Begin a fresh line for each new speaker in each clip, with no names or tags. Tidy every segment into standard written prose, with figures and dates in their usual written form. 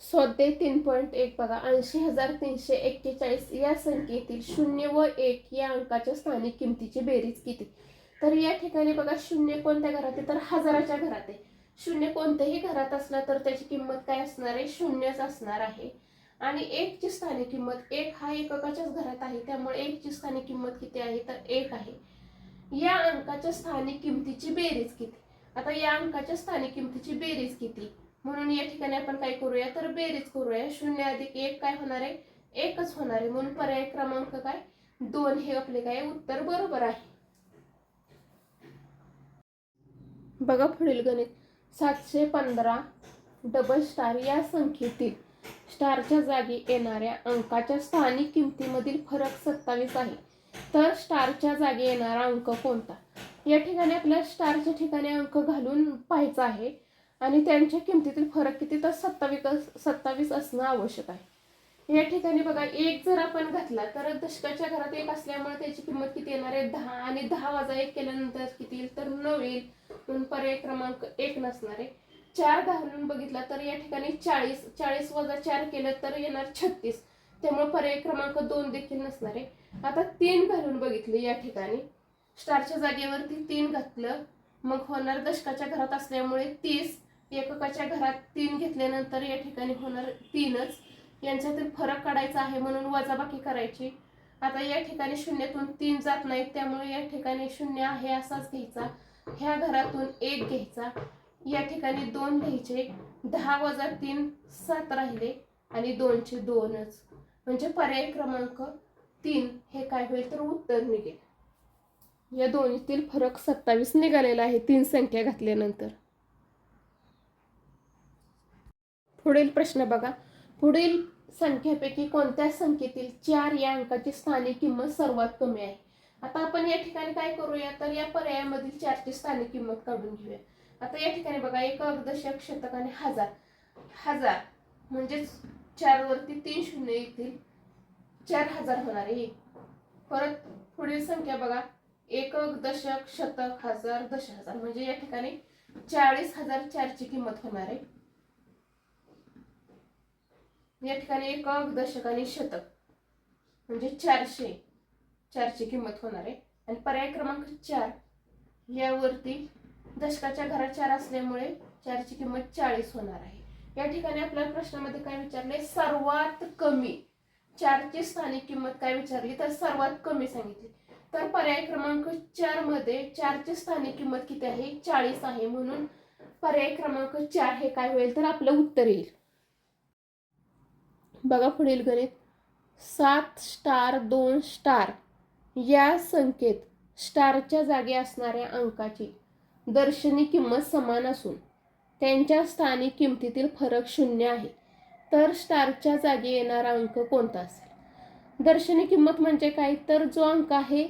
स्वाध्याय 3.1 बघा, 80,341 या संख्येतील 0 व 1 या अंकाच्या स्थानिक किमतीची बेरीज किती? तर या ठिकाणी बघा, 0 कोणत्या घरात आहे? तर हजाराच्या घरात आहे. 0 कोणत्याही घरात असला तर त्याची किंमत काय असणार आहे? 0च असणार आहे. आणि 1 ची स्थानिक किंमत, 1 हा एककाच्याच घरात आहे, त्यामुळे 1 ची स्थानिक किंमत किती आहे? तर 1 आहे. या अंकाच्या स्थानिक किमतीची बेरीज किती? आता या अंकाच्या स्थानिक किमतीची बेरीज किती, म्हणून या ठिकाणी आपण काय करूया? तर बेरीज करूया. 0 अधिक 1 काय होणार आहे? 1च होणार आहे. म्हणून पर्याय क्रमांक काय? 2 हे आपले काय उत्तर बरोबर आहे. बघा पुढील गणित. 715 डबल स्टार या संख्येतील स्टारच्या जागी येणाऱ्या अंकाच्या स्थानिक किमतीमधील फरक 27 आहे. तर स्टारच्या जागी येणारा अंक कोणता? या ठिकाणी आपल्याला स्टारच्या ठिकाणी अंक घालून पाहायचा आहे आणि त्यांच्या किमतीतील फरक किती? तर 27 असणं आवश्यक आहे. या ठिकाणी बघा, 1 जर आपण घातला तर दशकाच्या घरात 1 असल्यामुळे त्याची किंमत किती येणार आहे? 10. आणि 10 वजा 1 केल्यानंतर किती येईल? तर 9 येईल. म्हणून पर्याय क्रमांक 1 नसणार आहे. 4 घालून बघितला तर या ठिकाणी 40. 40 वजा 4 केलं तर येणार 36. त्यामुळे पर्याय क्रमांक 2 देखील नसणार आहे. आता 3 घालून बघितले, या ठिकाणी स्टारच्या जागेवरती 3 घातलं, मग होणार दशकाच्या घरात असल्यामुळे 30. एककाच्या घरात 3 घेतल्यानंतर या ठिकाणी होणार 3च. यांच्यातील फरक काढायचा आहे म्हणून वजाबाकी करायची. आता या ठिकाणी 0तून 3 जात नाहीत, त्यामुळे या ठिकाणी 0 आहे असाच घ्यायचा. ह्या घरातून 1 घ्यायचा, या ठिकाणी 2 घ्यायचे. 10 वजा 3 7 राहिले आणि 2चे 2च. म्हणजे पर्याय क्रमांक 3 हे काय होईल? तर उत्तर निघेल. या दोन्हीतील फरक 27 निघालेला आहे 3 संख्या घातल्यानंतर. पुढील प्रश्न बघा. पुढील संख्येपैकी कोणत्या संख्येतील 4 या अंकाची स्थानिक किंमत सर्वात कमी आहे? आता आपण या ठिकाणी काय करूया? तर या पर्यायामधील 4 ची स्थानिक किंमत काढून घेऊया. आता या ठिकाणी बघा, एकक, दशक, शतक आणि हजार. हजार म्हणजेच 4 वरती 3 शून्य येतील, 4000 होणार आहे. परत पुढील संख्या बघा, एकक, दशक, शतक, हजार, दशहजार. म्हणजे या ठिकाणी 40,004 ची किंमत होणार आहे. या ठिकाणी एकक, दशक आणि शतक म्हणजे 400 ची किंमत होणार आहे. आणि पर्याय क्रमांक 4 यावरती दशकाच्या घरात 4 असल्यामुळे 4 ची किंमत 40 होणार आहे. या ठिकाणी आपल्या प्रश्नामध्ये काय विचारले? सर्वात कमी 4 ची स्थानिक किंमत काय विचारली? तर सर्वात कमी सांगितली. तर पर्याय क्रमांक 4 मध्ये 4 ची स्थानिक किंमत किती आहे? 40 आहे. म्हणून पर्याय क्रमांक 4 हे काय होईल? तर आपलं उत्तर येईल. बघा पुढील गणित. 7 स्टार 2 स्टार या संख्येत स्टारच्या जागी असणाऱ्या अंकाची दर्शनी किंमत समान असून त्यांच्या स्थानिक किमतीतील फरक 0 आहे. तर स्टारच्या जागी येणारा अंक कोणता असेल? दर्शनी किंमत म्हणजे काय? तर जो अंक आहे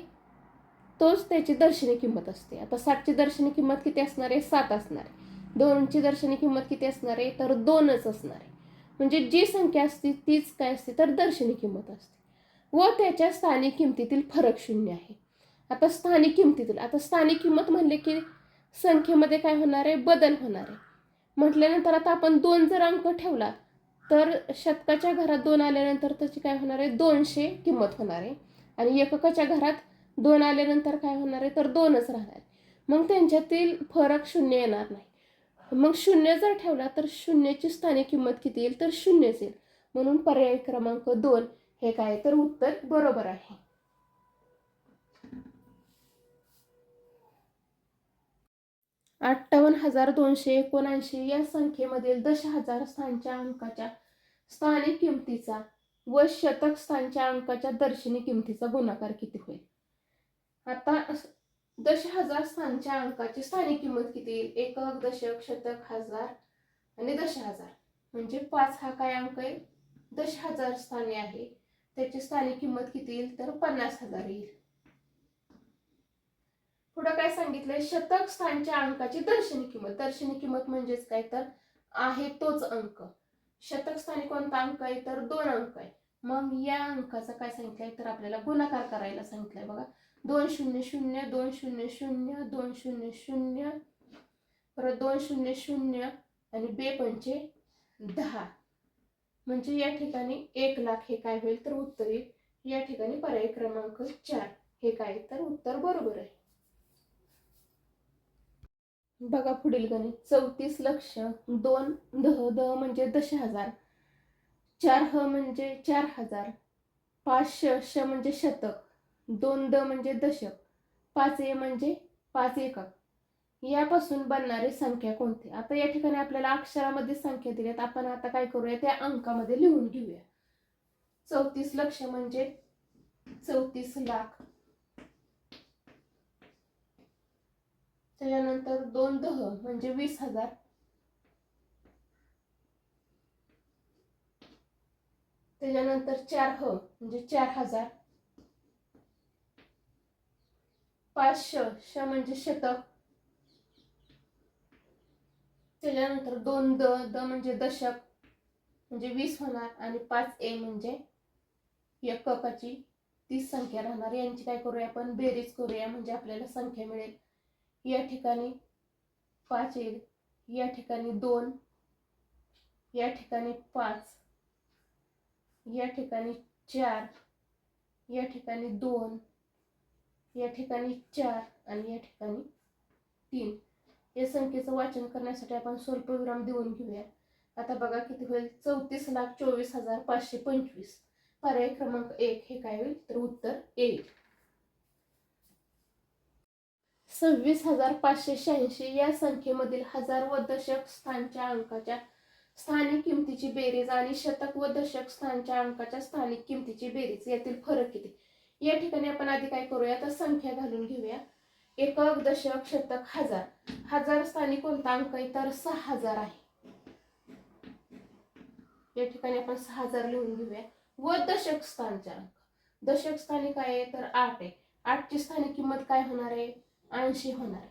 तोच त्याची दर्शनी किंमत असते. आता 7 ची दर्शनी किंमत किती असणार आहे? 7 असणार आहे. 2 ची दर्शनी किंमत किती असणार आहे? तर 2च असणार आहे. म्हणजे जी संख्या असते तीच काय असते? तर दर्शनी किंमत असते. व त्याच्या स्थानिक किमतीतील फरक 0 आहे. आता स्थानिक किंमत म्हणले की संख्येमध्ये काय होणार आहे? बदल होणार आहे. म्हटल्यानंतर आता आपण 2 जर अंक ठेवला तर शतकाच्या घरात 2 आल्यानंतर त्याची काय होणार आहे? 200 किंमत होणार आहे. आणि एककाच्या घरात 2 आल्यानंतर काय होणार आहे? तर 2च राहणार आहे. मग त्यांच्यातील फरक 0 येणार नाही. मग 0 जर ठेवला तर 0 ची स्थानिक किंमत किती येईल? तर 0च येईल. म्हणून पर्याय क्रमांक 2 हे काय? तर उत्तर बरोबर आहे. 58,279 या संख्येमधील दशहजार स्थानच्या अंकाच्या स्थानिक किमतीचा व शतक स्थानच्या अंकाच्या दर्शनी किमतीचा गुणाकार किती होईल? आता दशहजार स्थानच्या अंकाची स्थानिक किंमत किती येईल? एकक, दशक, शतक, हजार आणि दशहजार. म्हणजे 5 हा काय अंक आहे? दशहजार स्थानी आहे. त्याची स्थानिक किंमत किती येईल? तर 50,000 येईल. पुढे काय सांगितलंय? शतक स्थानच्या अंकाची दर्शनी किंमत. दर्शनी किंमत म्हणजेच काय? तर आहे तोच अंक. शतक स्थानी कोणता अंक आहे? तर 2 अंक आहे. मग या अंकाचा काय सांगितलंय? तर आपल्याला गुणाकार करायला सांगितलंय. बघा, 200 200 200 परत 200 आणि 2 पंचे 10 म्हणजे या ठिकाणी 1,00,000 हे काय होईल तर उत्तर येईल. या ठिकाणी पर्याय क्रमांक 4 हे काय तर उत्तर बरोबर आहे. बघा पुढील गणित. 34 लक्ष, 2 दह, दह म्हणजे दशहजार, 4 ह म्हणजे 4,000, 5 श म्हणजे शतक, 2 द म्हणजे दशक, 5 ए म्हणजे 5 एकक. यापासून बनणारी संख्या कोणती? आता या ठिकाणी आपल्याला अक्षरामध्ये संख्या दिल्यात. आपण आता काय करूया त्या अंकामध्ये लिहून घेऊया. 34 लक्ष म्हणजे 34 लाख, त्याच्यानंतर 2 दह म्हणजे 20,000, त्याच्यानंतर 4 ह म्हणजे 4,000, 5 श म्हणजे शतक, त्याच्यानंतर 2 द द म्हणजे दशक म्हणजे 20 होणार, आणि 5 ए म्हणजे एककाची 30 संख्या राहणार. यांची काय करूया आपण बेरीज करूया म्हणजे आपल्याला संख्या मिळेल. या ठिकाणी 5 येईल, या ठिकाणी 2, या ठिकाणी 5, या ठिकाणी 4, या ठिकाणी 2, या ठिकाणी 4 आणि या ठिकाणी 3. या संख्येचं वाचन करण्यासाठी आपण स्वल्पविराम देऊन घेऊया. आता बघा किती होईल. 34,24,525. पर्याय क्रमांक 1 हे काय होईल तर उत्तर येईल. 26,586 या संख्येमधील हजार व दशक स्थानच्या अंकाच्या स्थानिक किमतीची बेरीज आणि शतक व दशक स्थानच्या अंकाच्या स्थानिक किमतीची बेरीज यातील फरक किती? या ठिकाणी आपण आधी काय करूया तर संख्या घालून घेऊया. एकक, दशक, शतक, हजार. हजार स्थानी कोणता अंक आहे तर 6,000 आहे. या ठिकाणी आपण 6,000 लिहून घेऊया. व दशक स्थानच्या अंक, दशक स्थानी काय आहे तर 8 आहे. 8 ची स्थानिक किंमत काय होणार आहे 80 होणार आहे.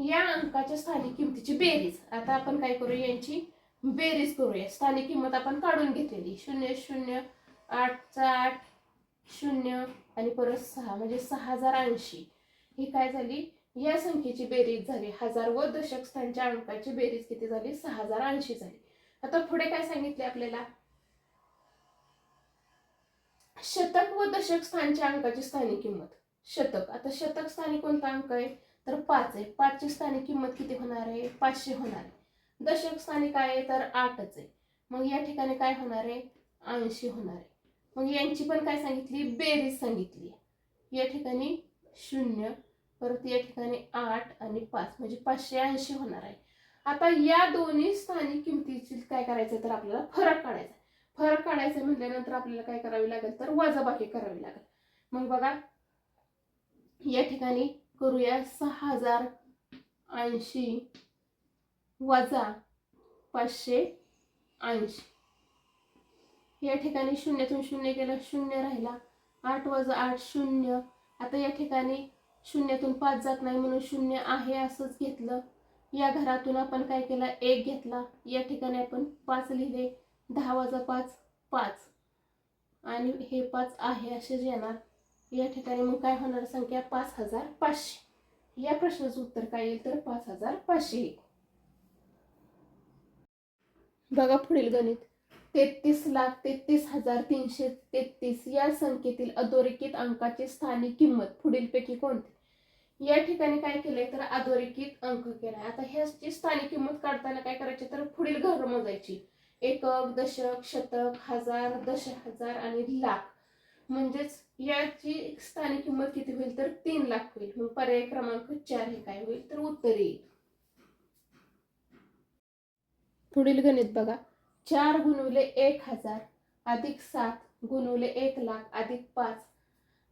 या अंकाच्या स्थानिक किमतीची बेरीज. आता आपण काय करूया यांची बेरीज करूया. स्थानिक किंमत आपण काढून घेतलेली 0 0 8 चा 8 0 आणि परत 6 म्हणजे 6,080. ही काय झाली या संख्येची बेरीज झाली. हजार व दशक स्थानच्या अंकाची बेरीज किती झाली 6,080 झाली. आता पुढे काय सांगितले आपल्याला शतक व दशक स्थानच्या अंकाची स्थानिक किंमत. शतक, आता शतक स्थानी कोणता अंक आहे तर 5 आहे. 5 ची स्थानिक किंमत किती होणार आहे 500 होणार आहे. दशक स्थानी काय आहे तर 8च आहे. मग या ठिकाणी काय होणार आहे 80 होणार आहे. मग यांची पण काय सांगितली बेरीज सांगितली. या ठिकाणी 0 परत या ठिकाणी 8 आणि 5 म्हणजे 580 होणार आहे. आता या दोन्ही स्थानिक किमतीची काय करायचं तर आपल्याला फरक काढायचा. फरक काढायचं म्हटल्यानंतर आपल्याला काय करावी लागेल तर वजाबाकी करावी लागेल. मग बघा या ठिकाणी करूया 6,080 वजा 580. या ठिकाणी शून्यातून शून्य गेलं 0 राहिला. 8 वजा 8 0. आता या ठिकाणी शून्यातून 5 जात नाही म्हणून 0 आहे असंच घेतलं. या घरातून आपण काय केलं 1 घेतला. या ठिकाणी आपण 5 लिहिले. 10 वजा 5 5 आणि हे 5 आहे असेच येणार. या ठिकाणी मग काय होणार संख्या 5,500. या प्रश्नाचं उत्तर काय येईल तर 5,500. बघा पुढील गणित. 33,33,333 या संख्येतील अधोरेखित अंकाची स्थानिक किंमत पुढीलपैकी कोणती? या ठिकाणी काय केलंय तर अधोरेखित अंक केलाय. आता ह्याची स्थानिक किंमत काढताना काय करायची तर पुढील घर मोजायची. एकक, दशक, शतक, हजार, दशहजार आणि लाख. म्हणजेच याची स्थानिक किंमत किती होईल तर 3,00,000 होईल. मग पर्याय क्रमांक 4 हे काय होईल तर उत्तर येईल. पुढील गणित बघा. 4 गुणिले 1,000 अधिक 7 गुणिले 1,00,000 अधिक 5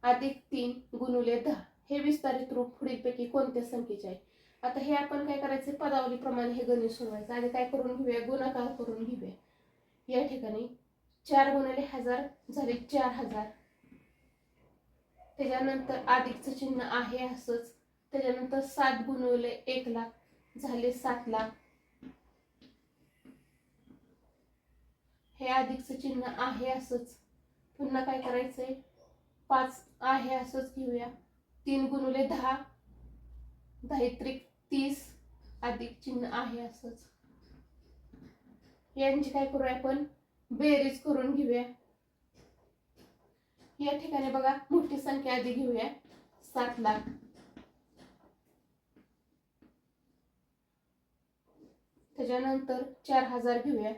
अधिक 3 गुणिले 10 हे विस्तारित रूप पुढीलपैकी कोणत्या संख्येचे आहे? आता हे आपण काय करायचे पदावलीप्रमाणे हे गणित सोडवायचं. आधी काय करून घेऊया गुणाकार करून घेऊया. या ठिकाणी 4 गुणिले 1000 झाले 4,000. त्याच्यानंतर अधिकचं चिन्ह आहे असंच. त्याच्यानंतर 7 गुणिले 1,00,000 झाले 7,00,000. हे अधिकचं चिन्ह आहे असंच. पुन्हा काय करायचंय 5 आहे असंच घेऊया. 3 गुणिले 10 10 30 अधिक चिन्ह आहे असंच. यांची काय करूया आपण बेरीज करून घेऊया. या ठिकाणी बघा मोठी संख्या आधी घेऊया. 7 लाख. त्याच्यानंतर 4000 घेऊया.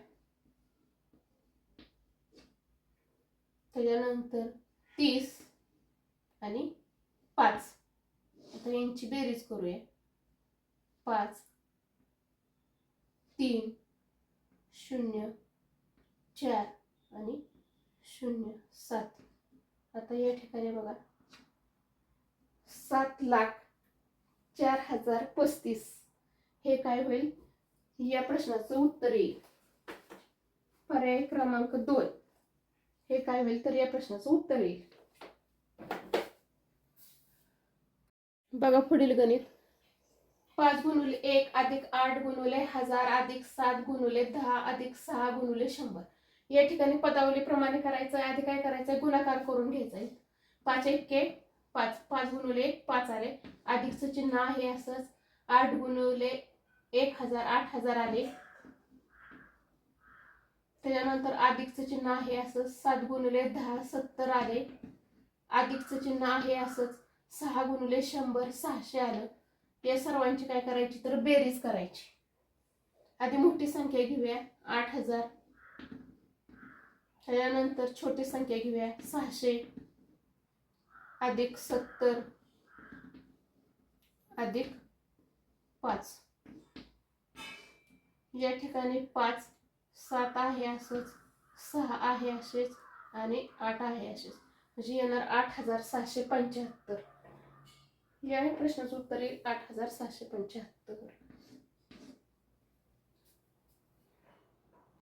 त्याच्यानंतर 30 आणि 5. आता यांची बेरीज करूया. 5 3 0 4 आणि 0 7. आता या ठिकाणी बघा 7,04,035 हे काय होईल? या प्रश्नाचं उत्तर येईल. पर्याय क्रमांक 2 हे काय होईल? तर या प्रश्नाचं उत्तर येईल. बघा पुढील गणित. 5 गुणिले 1 अधिक 8 गुणिले 1000 अधिक 7 गुणिले 10 अधिक 6 गुणिले 100. या ठिकाणी पदावली प्रमाणे करायचं आहे. आधी काय करायचंय? गुणाकार करून घ्यायचा आहे. 5 एके 5. 5 गुणिले 1 5 आले. अधिकचं चिन्ह आहे असंच. 8 गुणिले 1000 8000 आले. त्याच्यानंतर अधिकचं चिन्ह आहे असंच. 7 गुणिले 10 70 आले. अधिकचं चिन्ह आहे असंच. 6 गुणिले 100 600 आलं. या सर्वांची काय करायची? तर बेरीज करायची. आधी मोठी संख्या घेऊया 8000. त्याच्यानंतर छोटी संख्या घेऊया 600 अधिक 70 अधिक 5. या ठिकाणी 5 7 आहे असंच. 6 आहे असेच आणि 8 आहे असेच. म्हणजे येणार 8775. या प्रश्नाचं उत्तर येईल 8775.